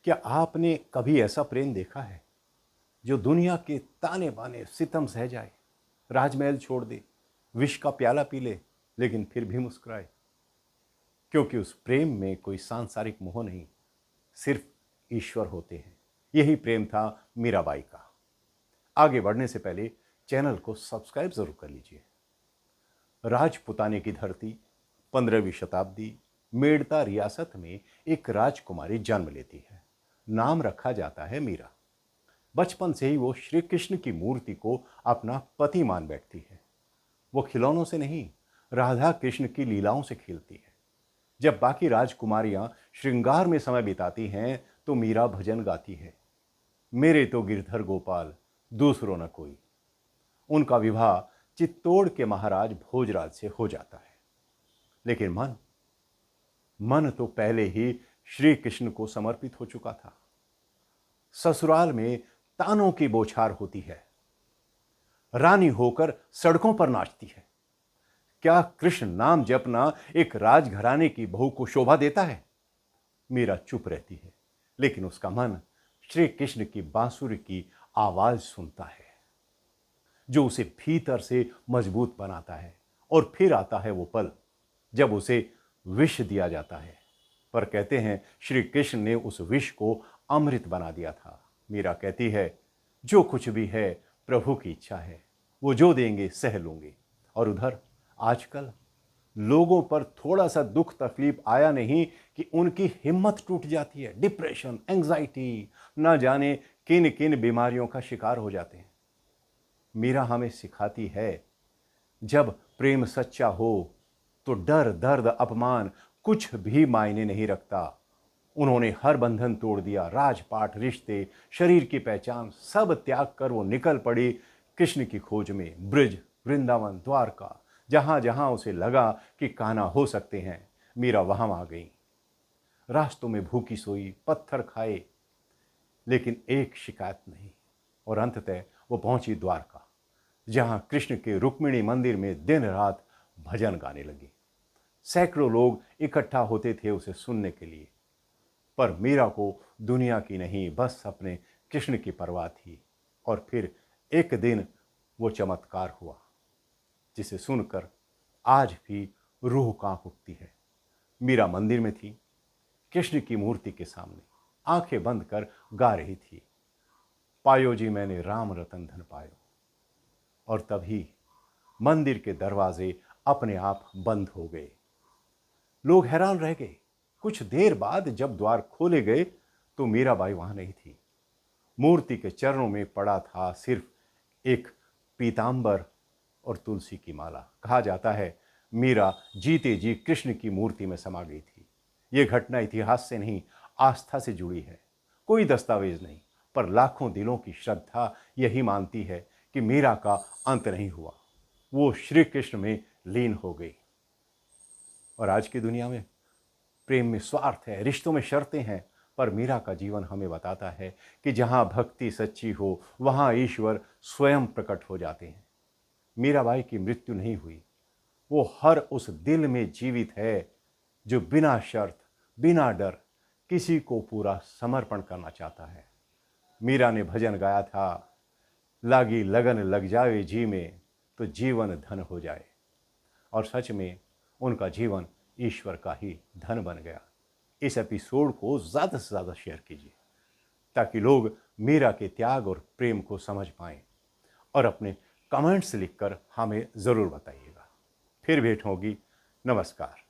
क्या आपने कभी ऐसा प्रेम देखा है जो दुनिया के ताने बाने सितम सह जाए, राजमहल छोड़ दे, विष का प्याला पी ले, लेकिन फिर भी मुस्कुराए? क्योंकि उस प्रेम में कोई सांसारिक मोह नहीं, सिर्फ ईश्वर होते हैं। यही प्रेम था मीराबाई का। आगे बढ़ने से पहले चैनल को सब्सक्राइब जरूर कर लीजिए। राजपुताने की धरती, 15वीं शताब्दी, मेड़ता रियासत में एक राजकुमारी जन्म लेती है। नाम रखा जाता है मीरा। बचपन से ही वो श्री कृष्ण की मूर्ति को अपना पति मान बैठती है। वो खिलौनों से नहीं, राधा कृष्ण की लीलाओं से खेलती है। जब बाकी राजकुमारियां श्रृंगार में समय बिताती हैं तो मीरा भजन गाती है, मेरे तो गिरधर गोपाल दूसरो न कोई। उनका विवाह चित्तौड़ के महाराज भोजराज से हो जाता है। लेकिन मन मन तो पहले ही श्री कृष्ण को समर्पित हो चुका था। ससुराल में तानों की बौछार होती है, रानी होकर सड़कों पर नाचती है। क्या कृष्ण नाम जपना एक राजघराने की बहू को शोभा देता है? मीरा चुप रहती है, लेकिन उसका मन श्री कृष्ण की बांसुरी की आवाज सुनता है, जो उसे भीतर से मजबूत बनाता है। और फिर आता है वो पल जब उसे विष दिया जाता है। पर कहते हैं श्री कृष्ण ने उस विष को अमृत बना दिया था। मीरा कहती है, जो कुछ भी है प्रभु की इच्छा है, वो जो देंगे सह लूंगी। और उधर आजकल लोगों पर थोड़ा सा दुख तकलीफ आया नहीं कि उनकी हिम्मत टूट जाती है। डिप्रेशन, एंजाइटी, ना जाने किन किन बीमारियों का शिकार हो जाते हैं। मीरा हमें सिखाती है, जब प्रेम सच्चा हो तो डर, दर्द, अपमान कुछ भी मायने नहीं रखता। उन्होंने हर बंधन तोड़ दिया, राजपाट, रिश्ते, शरीर की पहचान सब त्याग कर वो निकल पड़ी कृष्ण की खोज में। ब्रिज, वृंदावन, द्वारका, जहां जहां उसे लगा कि कान्हा हो सकते हैं, मीरा वहां आ गई। रास्तों में भूखी सोई, पत्थर खाए, लेकिन एक शिकायत नहीं। और अंततः वो पहुंची द्वारका, जहां कृष्ण के रुक्मिणी मंदिर में दिन रात भजन गाने लगी। सैकड़ों लोग इकट्ठा होते थे उसे सुनने के लिए। पर मीरा को दुनिया की नहीं, बस अपने कृष्ण की परवाह थी। और फिर एक दिन वो चमत्कार हुआ जिसे सुनकर आज भी रूह कांप उठती है। मीरा मंदिर में थी, कृष्ण की मूर्ति के सामने आंखें बंद कर गा रही थी, पायो जी मैंने राम रतन धन पायो। और तभी मंदिर के दरवाजे अपने आप बंद हो गए। लोग हैरान रह गए। कुछ देर बाद जब द्वार खोले गए तो मीराबाई वहां नहीं थी। मूर्ति के चरणों में पड़ा था सिर्फ एक पीतांबर और तुलसी की माला। कहा जाता है मीरा जीते जी कृष्ण की मूर्ति में समा गई थी। यह घटना इतिहास से नहीं, आस्था से जुड़ी है। कोई दस्तावेज नहीं, पर लाखों दिलों की श्रद्धा यही मानती है कि मीरा का अंत नहीं हुआ, वो श्री कृष्ण में लीन हो गई। और आज की दुनिया में प्रेम में स्वार्थ है, रिश्तों में शर्तें हैं, पर मीरा का जीवन हमें बताता है कि जहां भक्ति सच्ची हो वहां ईश्वर स्वयं प्रकट हो जाते हैं। मीराबाई की मृत्यु नहीं हुई, वो हर उस दिल में जीवित है जो बिना शर्त, बिना डर किसी को पूरा समर्पण करना चाहता है। मीरा ने भजन गाया था, लागी लगन लग जावे जी में तो जीवन धन हो जाए। और सच में उनका जीवन ईश्वर का ही धन बन गया। इस एपिसोड को ज़्यादा से ज़्यादा शेयर कीजिए ताकि लोग मीरा के त्याग और प्रेम को समझ पाएं। और अपने कमेंट्स लिखकर हमें ज़रूर बताइएगा। फिर भेंट होगी। नमस्कार।